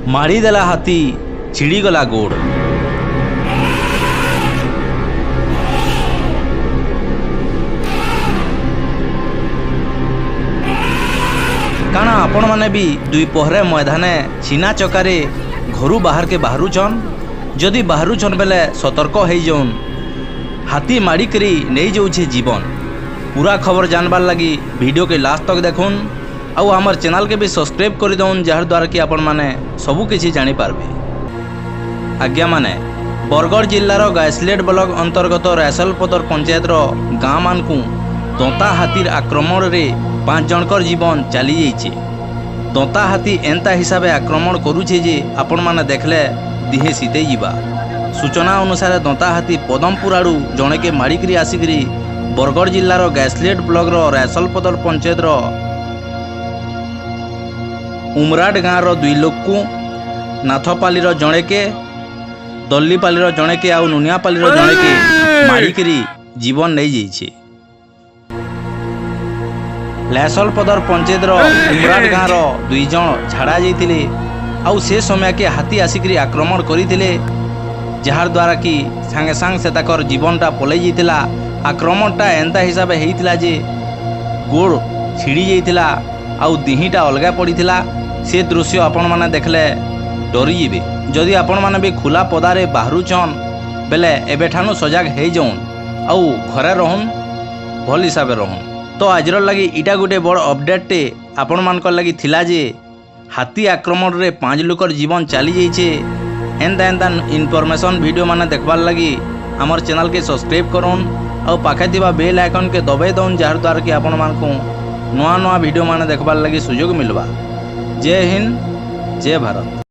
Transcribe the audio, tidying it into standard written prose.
मारिदेला हाथी छिड़ीगला गोड़। काना आपण माने भी दुई पहरे मैदाने छिना चकारे घरू बाहर के बाहरुछन। जदि बाहरुछन बेले सतर्क हो जाऊन, हाथी माड़ी करी नहीं जाऊे जीवन। पूरा खबर जानबार लगी वीडियो के लास्ट तक देखुन आउ आमर चैनल के भी सब्सक्राइब कर दउन, जार द्वारा कि आपण माने सबु किछि जानि पारबे। आज्ञा माने बरगढ़ जिल्लार गायस्लेट ब्लॉक अंतर्गत रैसलपदर पंचायत गाँ मानकु दंता हाथीर आक्रमण रे 5 जनकर जीवन चली जाइए। दंता हाथी एंता हिसाब से आक्रमण करुचे जे आपण माने देखले दिहे सीधे जीवा। सूचना अनुसार दंता हाथी पदमपुर आड़ू जणे के माड़िकी आसिकी बरगढ़ जिल्लार गायस्लेट ब्लॉक रैसलपदर पंचायत उमराड गाँव 2 लोक को, नाथपालीर जणे के, दल्लीपालीर जणे के आउ नुनियापालीर जणे के माड़िकी जीवन नहीं जाइए। रैसलपदर पंचायत उमराड गाँव 2 जन झाड़ा जाइतिले आउ से समय के हाथी आसिकी आक्रमण करथिले, जार द्वारा कि सांगे सांग से ताकर जीवनटा पलई जाइतिला। आक्रमणटा एंता हिसाब होइतिला जे गोड़ छिड़ी जाइतिला आउ दिहीटा अलगा पड़ीथिला। से दृश्य आपण माने देखले डरी जिवे। जदि आपण माने भी खुला पदारे बाहरुछन बेले एबेठानु सजाग हो जाऊन आउ घरे रहन, भल हिसाब रहन। तो आजर लगी इटा गोटे बड़ अपडेट आपण मानकर लगी थिला जे हाथी आक्रमण रे 5 लोकर जीवन चली जाइए। एंता एंता इनफॉरमेशन वीडियो माने देखबार लगी आमर चैनल के सब्सक्राइब करूँ और पाखे थिबा बेल आइकन के दबाई दउन, जार द्वारा कि आपण मानकु नुआ नुआ वीडियो माने देखबार लगी सुजोग मिलवा। जय हिंद, जय भारत।